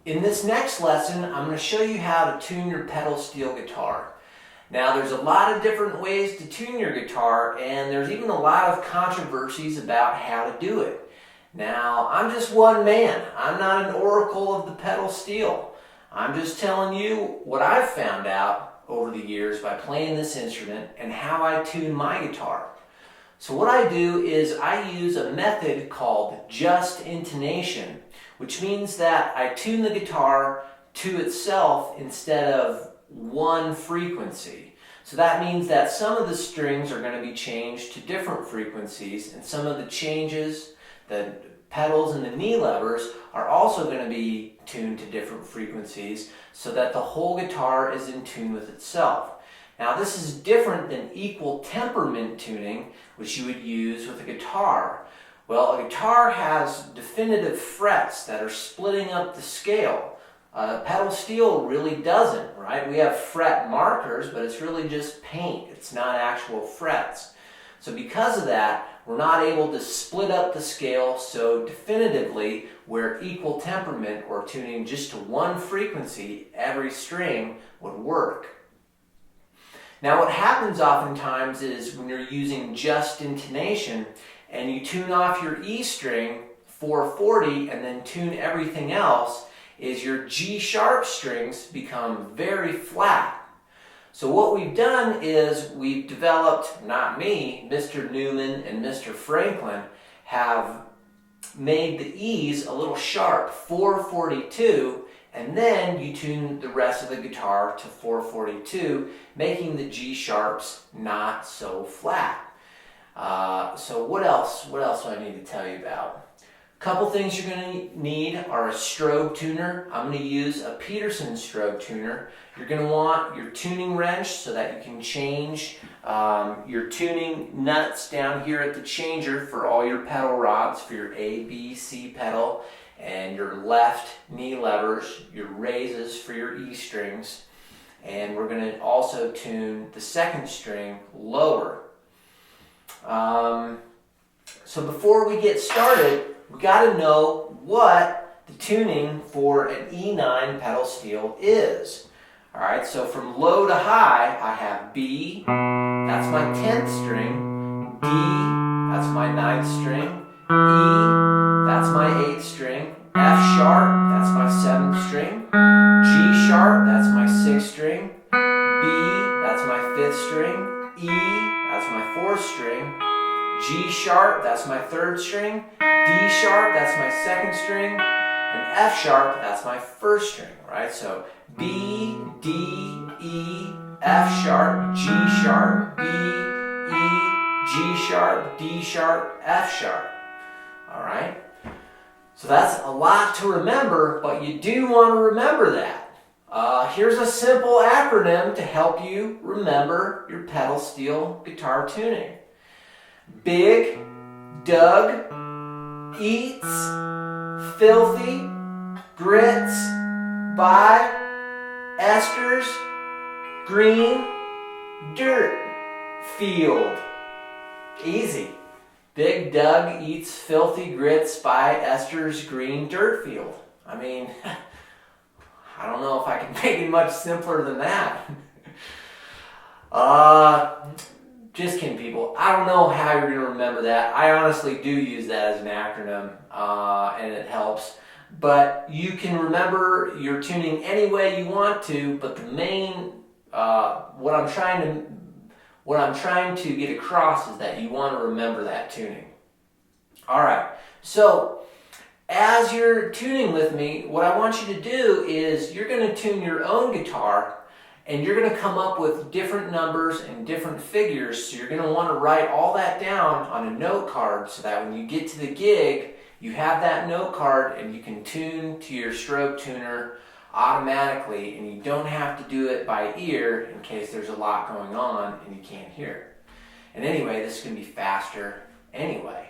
In this next lesson, I'm going to show you how to tune your pedal steel guitar. Now, there's a lot of different ways to tune your guitar, and there's even a lot of controversies about how to do it. Now, I'm just one man. I'm not an oracle of the pedal steel. I'm just telling you what I've found out over the years by playing this instrument and how I tune my guitar. So what I do is I use a method called just intonation, which means that I tune the guitar to itself instead of one frequency. So that means that some of the strings are going to be changed to different frequencies, and some of the changes, the pedals and the knee levers, are also going to be tuned to different frequencies so that the whole guitar is in tune with itself. Now, this is different than equal temperament tuning, which you would use with a guitar. Well, a guitar has definitive frets that are splitting up the scale. Pedal steel really doesn't, right? We have fret markers, but it's really just paint. It's not actual frets. So because of that, we're not able to split up the scale so definitively where equal temperament or tuning just to one frequency, every string, would work. Now, what happens oftentimes is when you're using just intonation and you tune off your E string 440 and then tune everything else, is your G sharp strings become very flat. So what we've done is we've developed, not me, Mr. Newman and Mr. Franklin have made the E's a little sharp, 442, and then you tune the rest of the guitar to 442, making the G sharps not so flat. So what else do I need to tell you about? A couple things you're going to need are a strobe tuner. I'm going to use a Peterson strobe tuner. You're going to want your tuning wrench so that you can change your tuning nuts down here at the changer for all your pedal rods for your A, B, C pedal, and your left knee levers, your raises for your E strings, and we're going to also tune the second string lower. So before we get started, we got to know what the tuning for an E9 pedal steel is. Alright, so from low to high, I have B, that's my 10th string, D, that's my 9th string, E, that's my 8th string, F sharp, that's my 7th string, G sharp, that's my 6th string, B, that's my 5th string, E, that's my 4th string, G sharp, that's my 3rd string, D sharp, that's my 2nd string, and F sharp, that's my 1st string, right? So B, D, E, F sharp, G sharp, B, E, G sharp, D sharp, F sharp. All right? So that's a lot to remember, but you do want to remember that. Here's a simple acronym to help you remember your pedal steel guitar tuning. Big, Doug, eats, filthy, grits, by, esters, green, dirt, field. Easy. Big Doug eats filthy grits by esters, green, dirt field. I mean, I don't know if I can make it much simpler than that. Just kidding, people. I don't know how you're going to remember that. I honestly do use that as an acronym, and it helps. But you can remember your tuning any way you want to, but the main, what I'm trying to get across is that you want to remember that tuning. All right, so as you're tuning with me, what I want you to do is you're going to tune your own guitar, and you're going to come up with different numbers and different figures, so you're going to want to write all that down on a note card so that when you get to the gig, you have that note card and you can tune to your strobe tuner automatically, and you don't have to do it by ear in case there's a lot going on and you can't hear it. And anyway, this is going to be faster anyway.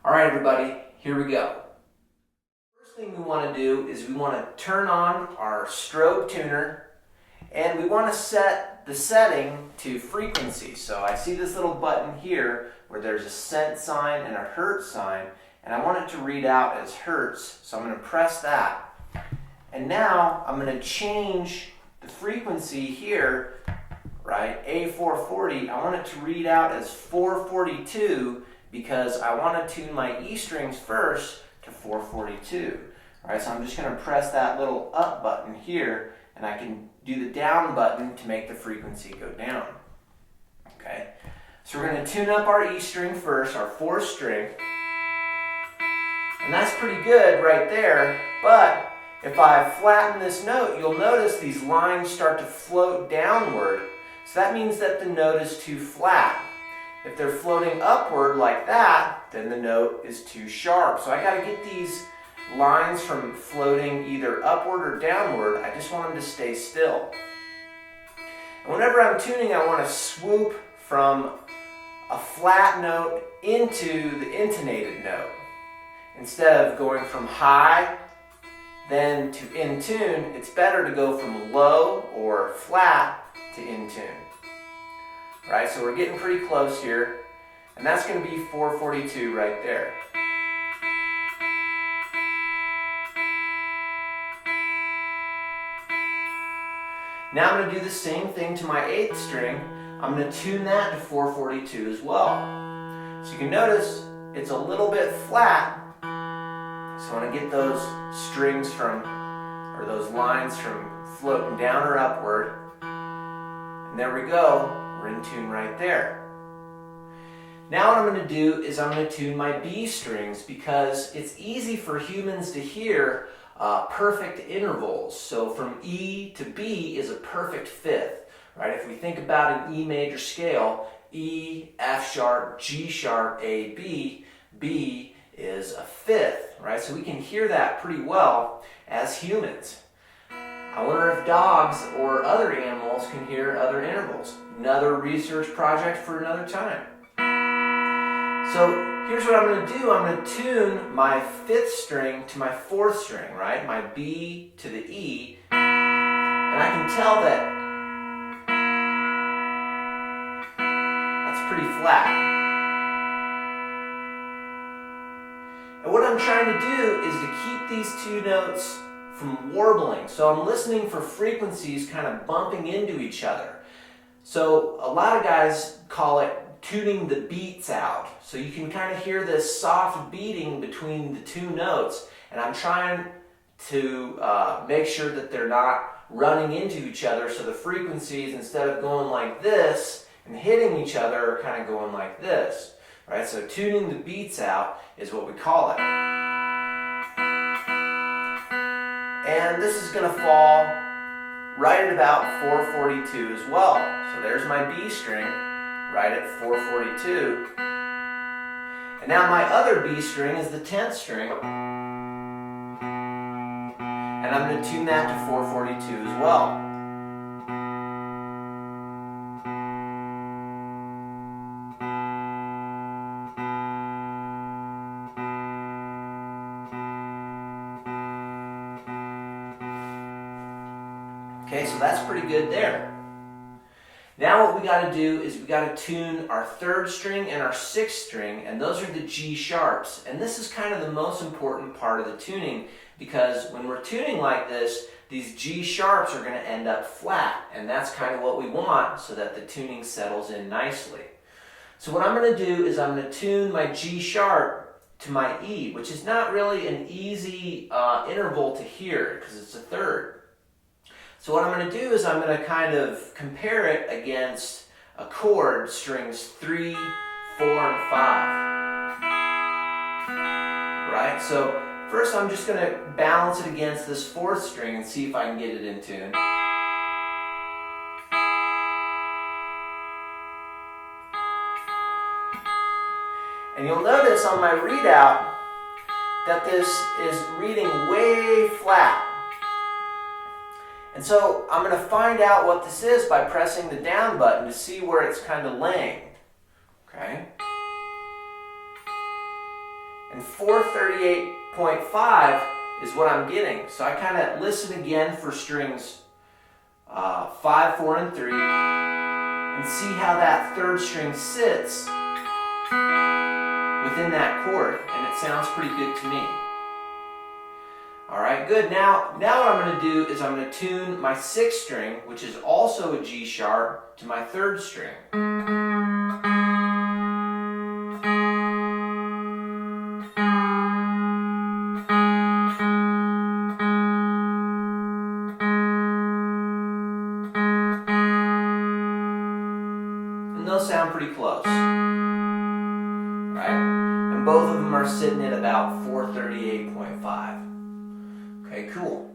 All right, everybody, here we go. First thing we want to do is we want to turn on our strobe tuner, and we want to set the setting to frequency. So I see this little button here where there's a cent sign and a hertz sign, and I want it to read out as hertz, so I'm going to press that. And now I'm going to change the frequency here, right? A440, I want it to read out as 442 because I want to tune my E strings first to 442. All right, so I'm just going to press that little up button here, and I can do the down button to make the frequency go down. Okay, so we're going to tune up our E string first, our fourth string, and that's pretty good right there, but if I flatten this note, you'll notice these lines start to float downward, so that means that the note is too flat. If they're floating upward like that, then the note is too sharp. So I got to get these lines from floating either upward or downward. I just want them to stay still. And whenever I'm tuning, I want to swoop from a flat note into the intonated note. Instead of going from high then to in tune, it's better to go from low or flat to in tune. Right, so we're getting pretty close here, and that's going to be 442 right there. Now I'm going to do the same thing to my 8th string. I'm going to tune that to 442 as well. So you can notice it's a little bit flat, so I want to get those strings from, or those lines from floating down or upward. And there we go, we're in tune right there. Now what I'm going to do is I'm going to tune my B strings because it's easy for humans to hear perfect intervals. So from E to B is a perfect fifth, right? If we think about an E major scale, E, F sharp, G sharp, A, B, B is a fifth, right? So we can hear that pretty well as humans. I wonder if dogs or other animals can hear other intervals. Another research project for another time. So here's what I'm going to do. I'm going to tune my 5th string to my 4th string, right? My B to the E. And I can tell that that's pretty flat. And what I'm trying to do is to keep these two notes from warbling. So I'm listening for frequencies kind of bumping into each other. So a lot of guys call it tuning the beats out. So you can kind of hear this soft beating between the two notes, and I'm trying to make sure that they're not running into each other, so the frequencies, instead of going like this and hitting each other, are kind of going like this. Right? So tuning the beats out is what we call it. And this is going to fall right at about 442 as well. So there's my B string right at 442. And now my other B string is the 10th string. And I'm going to tune that to 442 as well. Okay, so that's pretty good there. Now what we got to do is we got to tune our 3rd string and our 6th string, and those are the G sharps. And this is kind of the most important part of the tuning, because when we're tuning like this, these G sharps are going to end up flat, and that's kind of what we want so that the tuning settles in nicely. So what I'm going to do is I'm going to tune my G sharp to my E, which is not really an easy interval to hear because it's a 3rd. So what I'm going to do is I'm going to kind of compare it against a chord, strings 3, 4, and 5. Right? So first I'm just going to balance it against this 4th string and see if I can get it in tune. And you'll notice on my readout that this is reading way flat. And so I'm going to find out what this is by pressing the down button to see where it's kind of laying. Okay? And 438.5 is what I'm getting. So I kind of listen again for strings 5, 4, and 3 and see how that 3rd string sits within that chord. And it sounds pretty good to me. All right, good. Now what I'm going to do is I'm going to tune my 6th string, which is also a G sharp, to my 3rd string. And those sound pretty close. Right? And both of them are sitting at about 438.5. Okay, cool.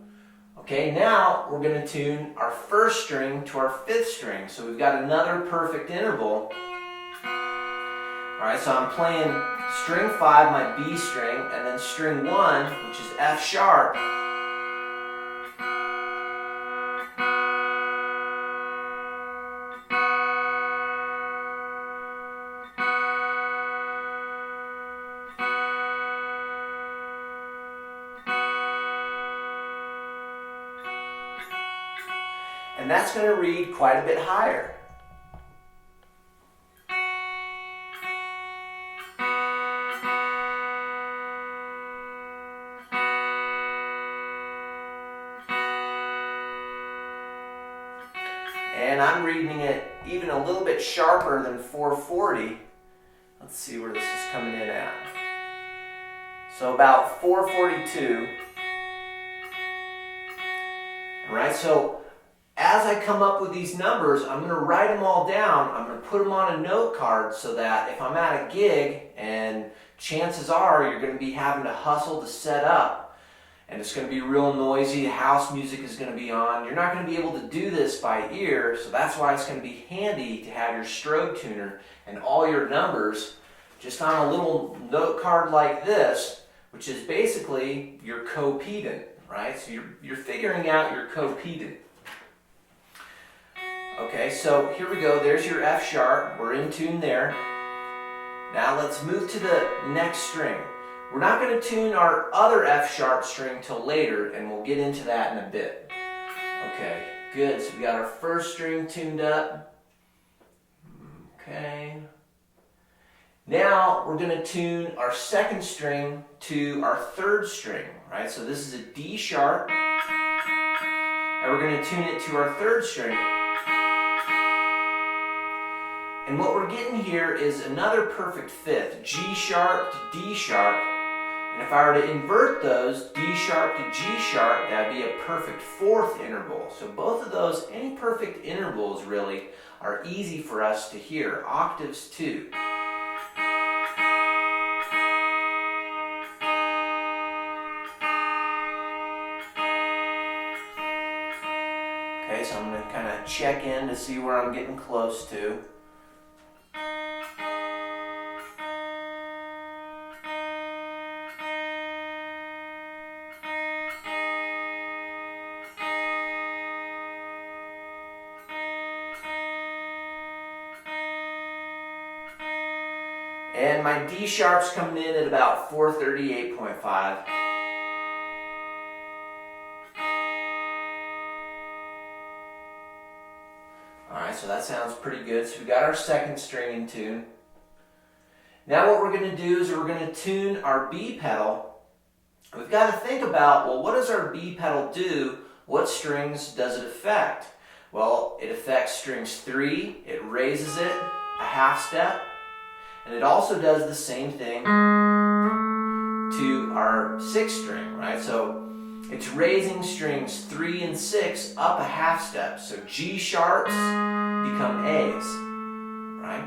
Okay, now we're going to tune our 1st string to our 5th string. So we've got another perfect interval. Alright, so I'm playing string 5, my B string, and then string 1, which is F sharp. And that's going to read quite a bit higher. And I'm reading it even a little bit sharper than 440. Let's see where this is coming in at. So about 442. All right, so as I come up with these numbers, I'm going to write them all down. I'm going to put them on a note card so that if I'm at a gig, and chances are you're going to be having to hustle to set up, and it's going to be real noisy, house music is going to be on, you're not going to be able to do this by ear, so that's why it's going to be handy to have your strobe tuner and all your numbers just on a little note card like this, which is basically your copedant, right? So you're figuring out your copedant. Okay, so here we go. There's your F sharp. We're in tune there. Now let's move to the next string. We're not going to tune our other F sharp string till later, and we'll get into that in a bit. Okay, good. So we got our 1st string tuned up. Okay. Now we're going to tune our 2nd string to our 3rd string, right? So this is a D sharp, and we're going to tune it to our 3rd string. And what we're getting here is another perfect 5th, G sharp to D sharp. And if I were to invert those, D sharp to G sharp, that'd be a perfect 4th interval. So both of those, any perfect intervals really, are easy for us to hear. Octaves too. Okay, so I'm going to kind of check in to see where I'm getting close to. And my D sharp's coming in at about 438.5. Alright, so that sounds pretty good. So we got our 2nd string in tune. Now what we're going to do is we're going to tune our B pedal. We've got to think about, well, what does our B pedal do? What strings does it affect? Well, it affects strings 3, it raises it a half step, and it also does the same thing to our 6th string, right? So it's raising strings 3 and 6 up a half step. So G sharps become A's, right?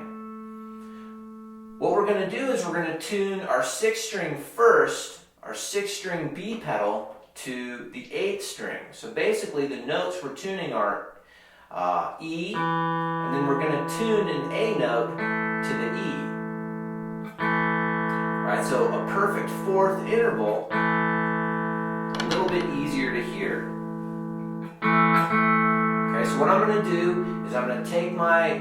What we're going to do is we're going to tune our 6th string first, our 6th string B pedal, to the 8th string. So basically the notes we're tuning are E, and then we're going to tune an A note to the E. Right, so a perfect 4th interval, a little bit easier to hear. Okay, so what I'm going to do is I'm going to take my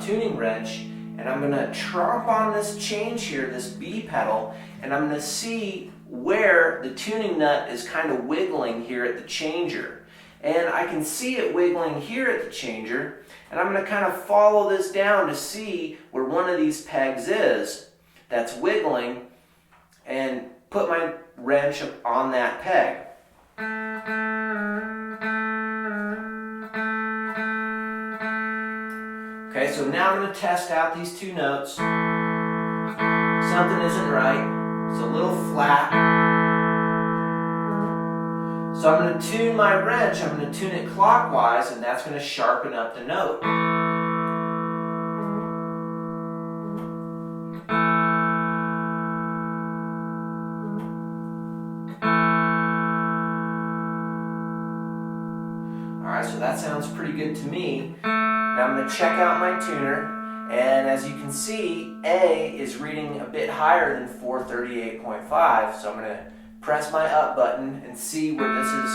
tuning wrench and I'm going to tromp on this change here, this B pedal, and I'm going to see where the tuning nut is kind of wiggling here at the changer. And I can see it wiggling here at the changer, and I'm going to kind of follow this down to see where one of these pegs is that's wiggling, and put my wrench on that peg. so now I'm going to test out these two notes. Something isn't right. It's a little flat. So I'm going to tune my wrench. I'm going to tune it clockwise, and that's going to sharpen up the note. Alright, so that sounds pretty good to me. Now I'm going to check out my tuner, and as you can see, A is reading a bit higher than 438.5, so I'm going to press my up button and see where this is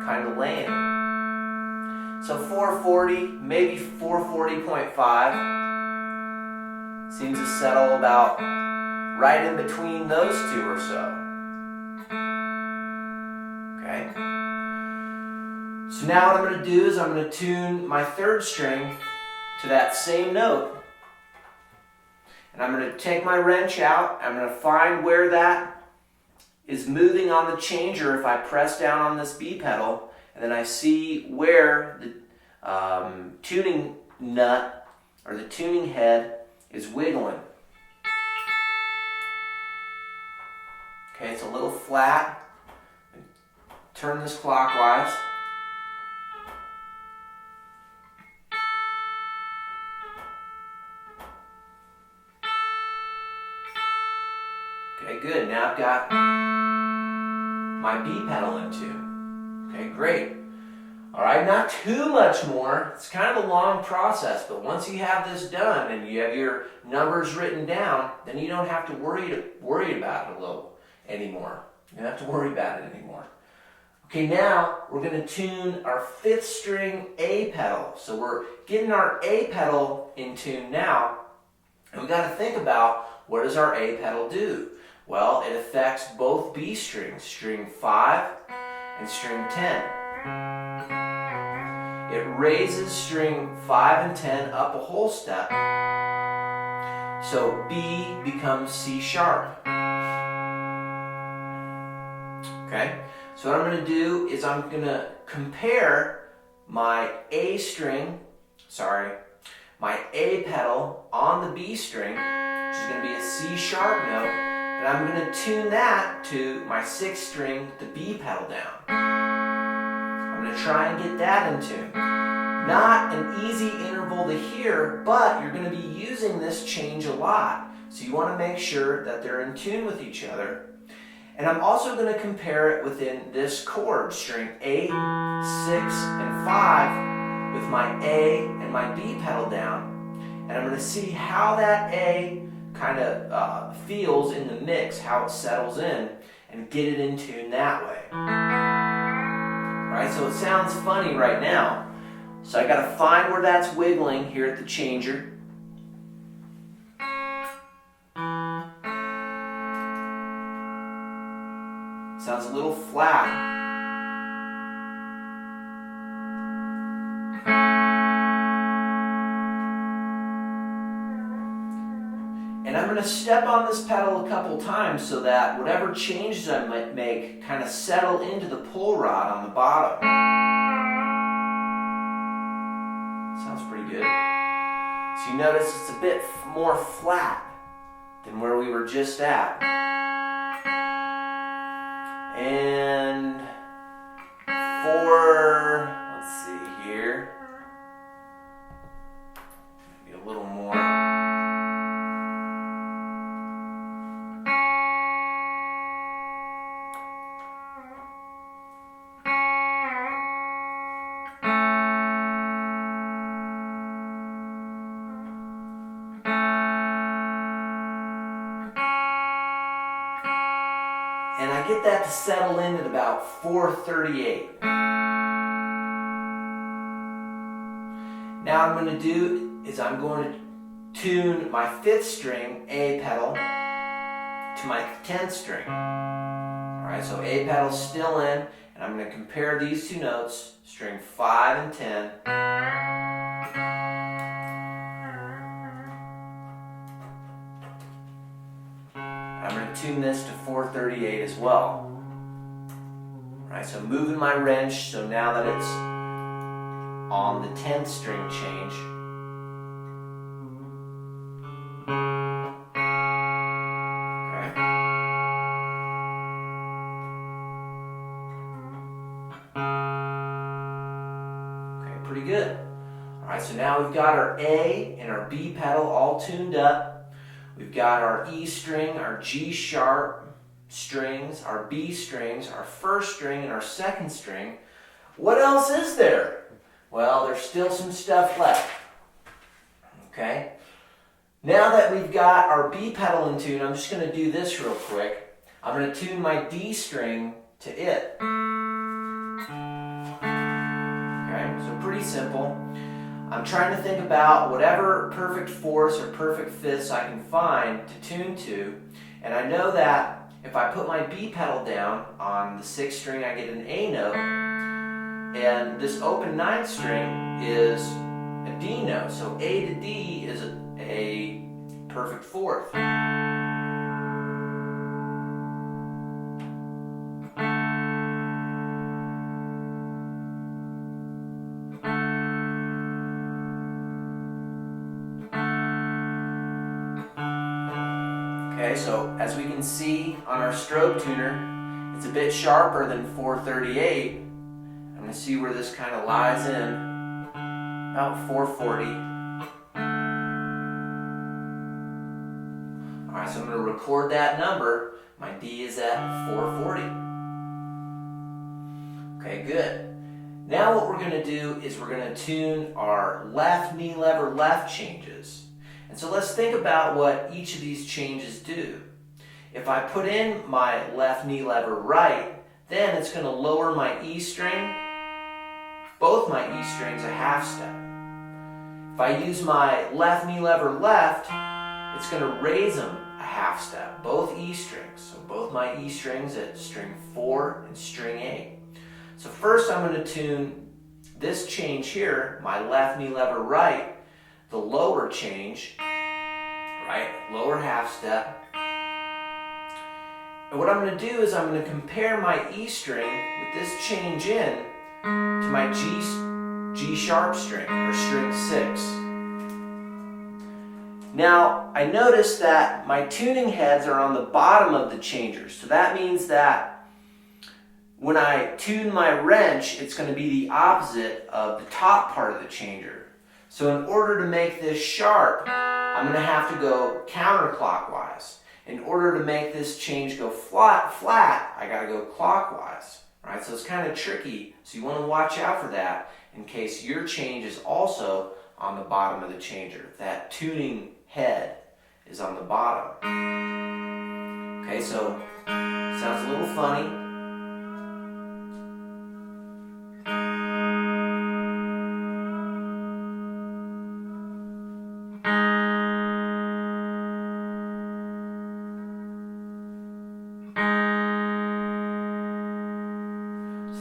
kind of laying. So 440, maybe 440.5, seems to settle about right in between those two or so. Okay. So now what I'm going to do is I'm going to tune my third string to that same note. And I'm going to take my wrench out. I'm going to find where that is moving on the changer if I press down on this B pedal. And then I see where the tuning nut or the tuning head is wiggling. Okay, it's a little flat. Turn this clockwise. Okay, good. Now I've got my B pedal in tune. Okay, great. All right, not too much more. It's kind of a long process, but once you have this done and you have your numbers written down, then you don't have to worry about it anymore. You don't have to worry about it anymore. Okay, now we're going to tune our fifth string A pedal. So we're getting our A pedal in tune now, and we got to think about, what does our A pedal do? Well, it affects both B strings, string 5 and string 10. It raises string 5 and 10 up a whole step. So B becomes C sharp. Okay? So what I'm going to do is I'm going to compare my A pedal on the B string, which is going to be a C sharp note, and I'm going to tune that to my sixth string, the B pedal down. I'm going to try and get that in tune. Not an easy interval to hear, but you're going to be using this change a lot. So you want to make sure that they're in tune with each other. And I'm also going to compare it within this chord, string 8, 6, and 5, with my A and my B pedal down. And I'm going to see how that A kind of feels in the mix, how it settles in, and get it in tune that way. Right, so it sounds funny right now. So I got to find where that's wiggling here at the changer. Sounds a little flat. And I'm going to step on this pedal a couple times so that whatever changes I might make kind of settle into the pull rod on the bottom. Sounds pretty good. So you notice it's a bit more flat than where we were just at. And let's see here, maybe a little more. And I get that to settle in at about 438. Now what I'm going to do is I'm going to tune my fifth string A pedal to my 10th string. Alright, so A pedal's still in, and I'm going to compare these two notes, string 5 and 10. I'm going to tune this to 438 as well. Right, so moving my wrench, so now that it's on the 10th string change, Okay, pretty good. All right, so now we've got our A and our B pedal all tuned up. We've got our E string, our G sharp strings, our B strings, our first string, and our second string. What else is there? Well, there's still some stuff left. Okay? Now that we've got our B pedal in tune, I'm just going to do this real quick. I'm going to tune my D string to it. Okay, so pretty simple. I'm trying to think about whatever perfect fourths or perfect fifths I can find to tune to, and I know that if I put my B pedal down on the 6th string, I get an A note, and this open 9th string is a D note, so A to D is a perfect fourth. Okay, so as we can see on our strobe tuner, it's a bit sharper than 438. I'm going to see where this kind of lies in, about 440. Alright, so I'm going to record that number. My D is at 440. Okay, good. Now what we're going to do is we're going to tune our left knee lever left changes. And so let's think about what each of these changes do. If I put in my left knee lever right, then it's going to lower my E string, both my E strings a half step. If I use my left knee lever left, it's going to raise them a half step, both E strings. So both my E strings at string 4 and string 8. So first I'm going to tune this change here, my left knee lever right, the lower change, right, lower half step. And what I'm going to do is I'm going to compare my E string with this change in to my G sharp string, or string 6. Now, I notice that my tuning heads are on the bottom of the changers. So that means that when I tune my wrench, it's going to be the opposite of the top part of the changer. So in order to make this sharp, I'm going to have to go counterclockwise. In order to make this change go flat, I got to go clockwise. Right? So it's kind of tricky. So you want to watch out for that in case your change is also on the bottom of the changer. That tuning head is on the bottom. Okay, so sounds a little funny.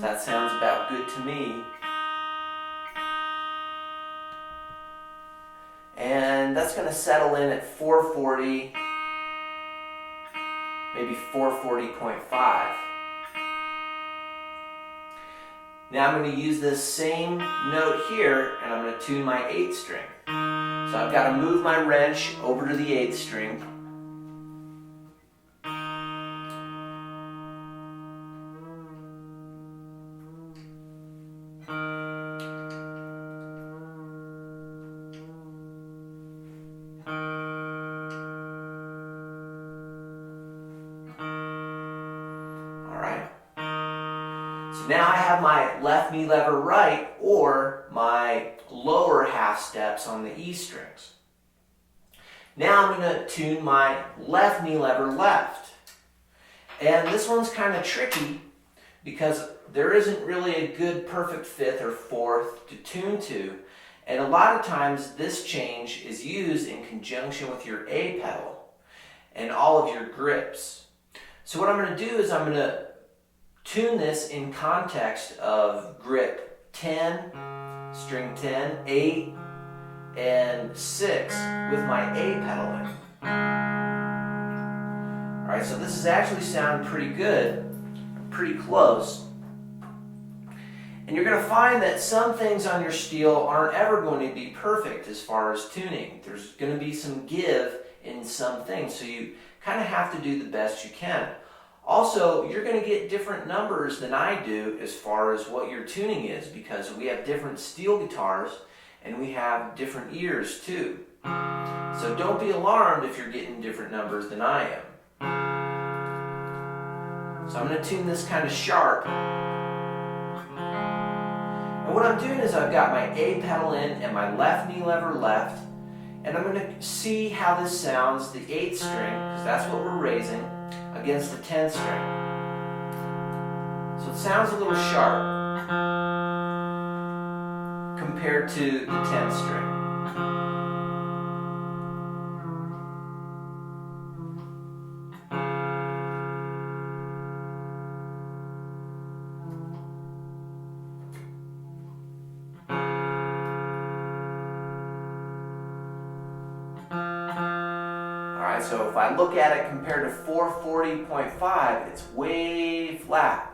That sounds about good to me. And that's going to settle in at 440, maybe 440.5. Now I'm going to use this same note here and I'm going to tune my 8th string. So I've got to move my wrench over to the 8th string. Now I have my left knee lever right, or my lower half steps on the E strings. Now I'm going to tune my left knee lever left. And this one's kind of tricky because there isn't really a good perfect fifth or fourth to tune to. And a lot of times this change is used in conjunction with your A pedal and all of your grips. So what I'm going to do is I'm going to tune this in context of grip 10, string 10, 8, and 6 with my A pedal in. Alright, so this is actually sounding pretty good, pretty close. And you're going to find that some things on your steel aren't ever going to be perfect as far as tuning. There's going to be some give in some things, so you kind of have to do the best you can. Also, you're going to get different numbers than I do as far as what your tuning is, because we have different steel guitars and we have different ears too. So don't be alarmed if you're getting different numbers than I am. So I'm going to tune this kind of sharp. And what I'm doing is I've got my A pedal in and my left knee lever left, and I'm going to see how this sounds, the 8th string, because that's what we're raising, against the 10th string. So it sounds a little sharp compared to the 10th string. Alright, so if I look at it compared to 440.5, it's way flat.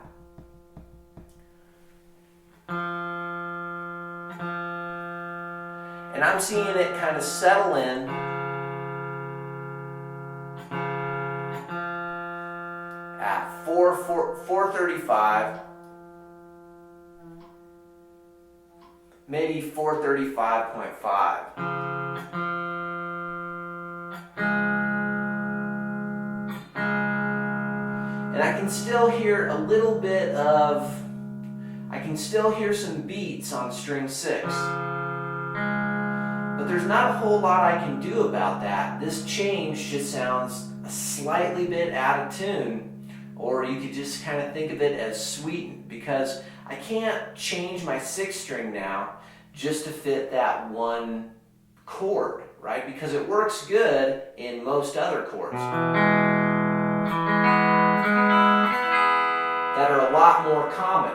And I'm seeing it kind of settle in at 435, maybe 435.5. And I can still hear a little bit of, I can still hear some beats on string 6. But there's not a whole lot I can do about that. This change just sounds a slightly bit out of tune, or you could just kind of think of it as sweetened, because I can't change my 6th string now just to fit that one chord, right? Because it works good in most other chords that are a lot more common.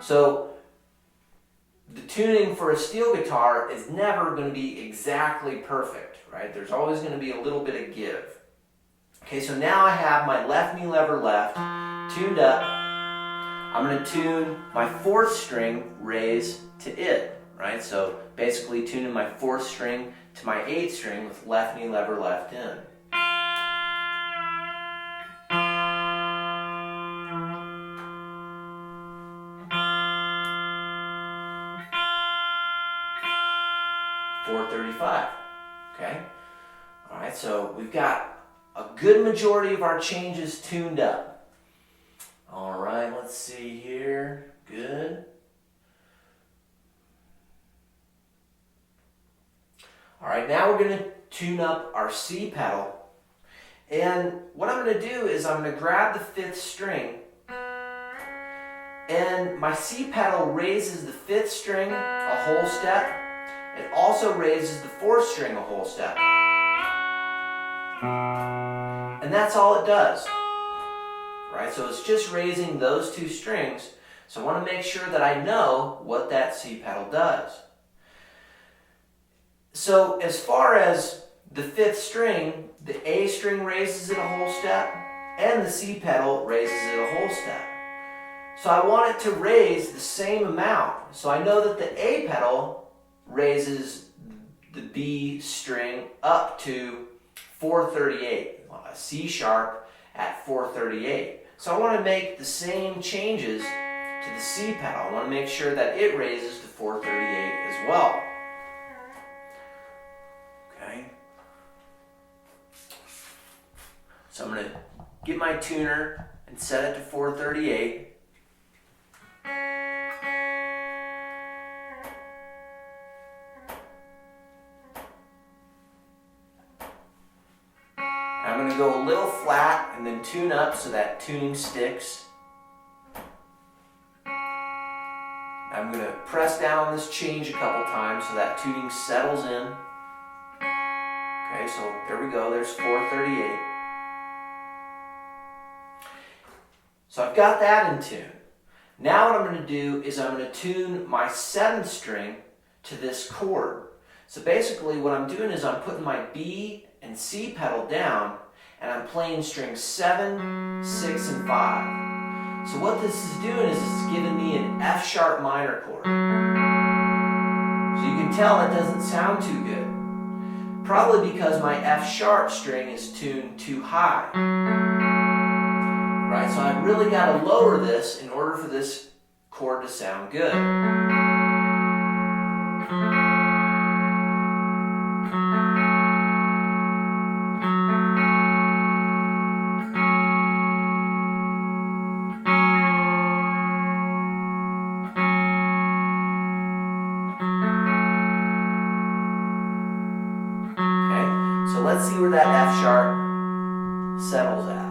So the tuning for a steel guitar is never going to be exactly perfect, right? There's always going to be a little bit of give. Okay, so now I have my left knee lever left tuned up. I'm going to tune my 4th string raise to it, right? So basically tuning my 4th string to my 8th string with left knee lever left in. Okay? Alright, so we've got a good majority of our changes tuned up. Alright, let's see here. Good. Alright, now we're going to tune up our C pedal. And what I'm going to do is I'm going to grab the 5th string, and my C pedal raises the 5th string a whole step. It also raises the 4th string a whole step. And that's all it does. Right? So it's just raising those 2 strings. So I want to make sure that I know what that C pedal does. So as far as the 5th string, the A string raises it a whole step, and the C pedal raises it a whole step. So I want it to raise the same amount. So I know that the A pedal raises the B string up to 438, a C sharp at 438. So I want to make the same changes to the C pedal. I want to make sure that it raises to 438 as well. Okay. So I'm going to get my tuner and set it to 438. I'm going to go a little flat and then tune up so that tuning sticks. I'm going to press down on this change a couple times so that tuning settles in. Okay, so there we go, there's 438. So I've got that in tune. Now what I'm going to do is I'm going to tune my 7th string to this chord. So basically what I'm doing is I'm putting my B and C pedal down, and I'm playing strings 7, 6, and 5. So what this is doing is it's giving me an F sharp minor chord. So you can tell that doesn't sound too good. Probably because my F sharp string is tuned too high. Right, so I really got to lower this in order for this chord to sound good. Okay, so let's see where that F sharp settles at.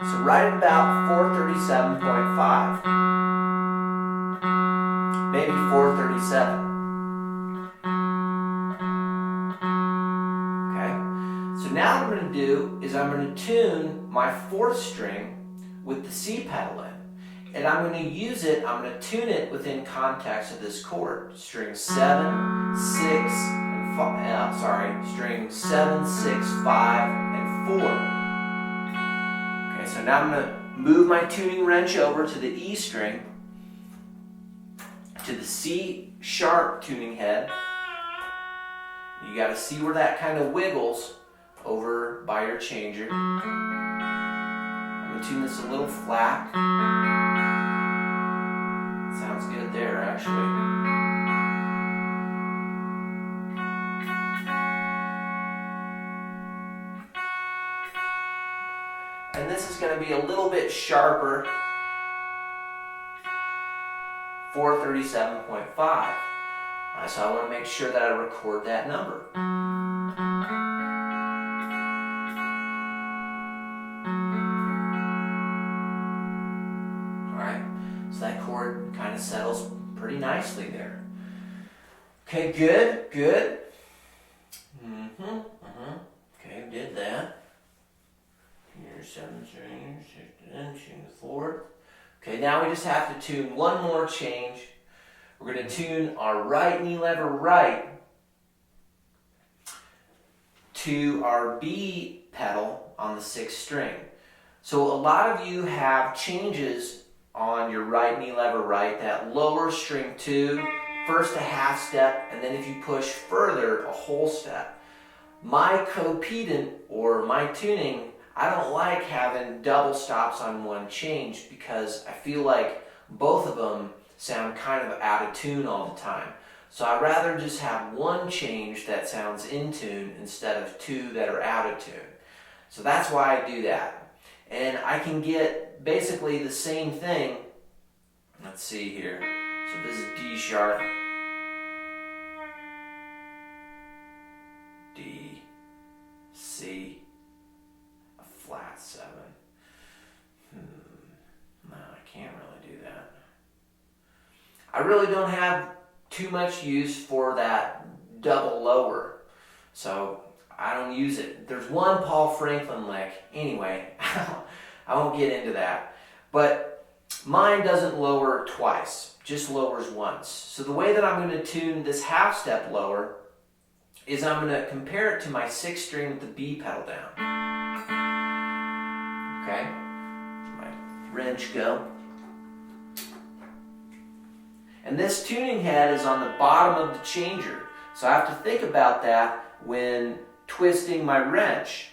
So right at about 437.5, maybe 437. Okay, so now what I'm going to do is I'm going to tune my fourth string with the C pedal in. And I'm going to use it, I'm going to tune it within context of this chord. String 7, 6, and 5, string 7, 6, 5, and 4. Okay, so now I'm going to move my tuning wrench over to the E string, to the C sharp tuning head. You got to see where that kind of wiggles over by your changer. I'm going to tune this a little flat. Sounds good there, actually. And this is going to be a little bit sharper, 437.5. Alright, so I want to make sure that I record that number. Alright, so that chord kind of settles pretty nicely there. Okay, good, good. Okay, did that. Here's 7 strings, 6, 4. Okay, now we just have to tune one more change. We're going to tune our right knee lever right to our B pedal on the 6th string. So a lot of you have changes on your right knee lever right that lower string 2, first a half step, and then if you push further, a whole step. My co-pedant, or my tuning, I don't like having double stops on one change because I feel like both of them sound kind of out of tune all the time. So I'd rather just have one change that sounds in tune instead of two that are out of tune. So that's why I do that. And I can get basically the same thing. Let's see here. So this is D sharp, D, C, a flat 7. No, I can't really do that. I really don't have too much use for that double lower, so I don't use it. There's one Paul Franklin lick. Anyway, I won't get into that. But mine doesn't lower twice, just lowers once. So the way that I'm going to tune this half step lower is I'm going to compare it to my 6th string with the B pedal down. Okay, my wrench go. And this tuning head is on the bottom of the changer. So I have to think about that when twisting my wrench.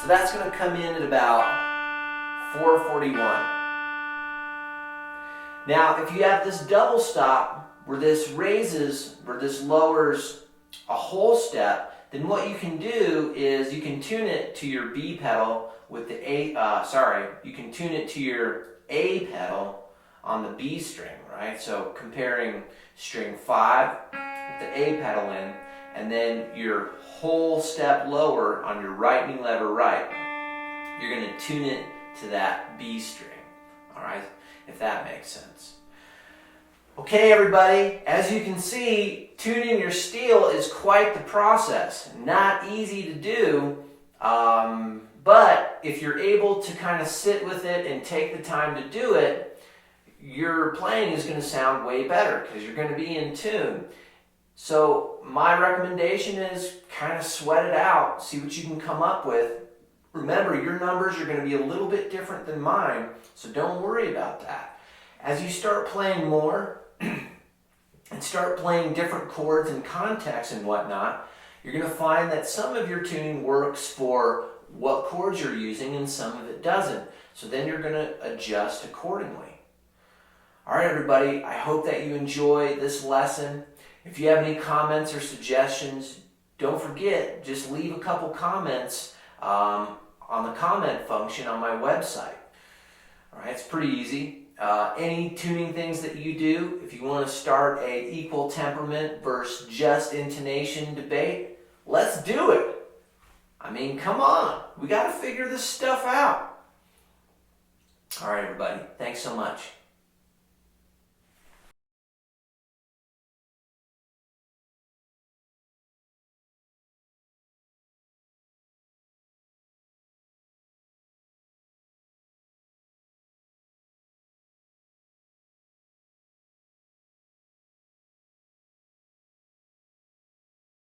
So that's going to come in at about 441. Now, if you have this double stop where this raises, where this lowers a whole step, then what you can do is you can tune it to your B pedal with the you can tune it to your A pedal on the B string, right? So comparing string 5 with the A pedal in, and then your whole step lower on your right knee lever right, you're going to tune it to that B string, all right? If that makes sense. Okay, everybody, as you can see, tuning your steel is quite the process. Not easy to do, but if you're able to kind of sit with it and take the time to do it, your playing is going to sound way better because you're going to be in tune. So my recommendation is kind of sweat it out, see what you can come up with. Remember, your numbers are going to be a little bit different than mine, so don't worry about that. As you start playing more and start playing different chords and contexts and whatnot, you're going to find that some of your tuning works for what chords you're using and some of it doesn't. So then you're going to adjust accordingly. All right, everybody, I hope that you enjoy this lesson. If you have any comments or suggestions, don't forget, just leave a couple comments on the comment function on my website. All right, it's pretty easy. Any tuning things that you do, if you want to start a equal temperament versus just intonation debate, let's do it. I mean, come on. We got to figure this stuff out. All right, everybody. Thanks so much.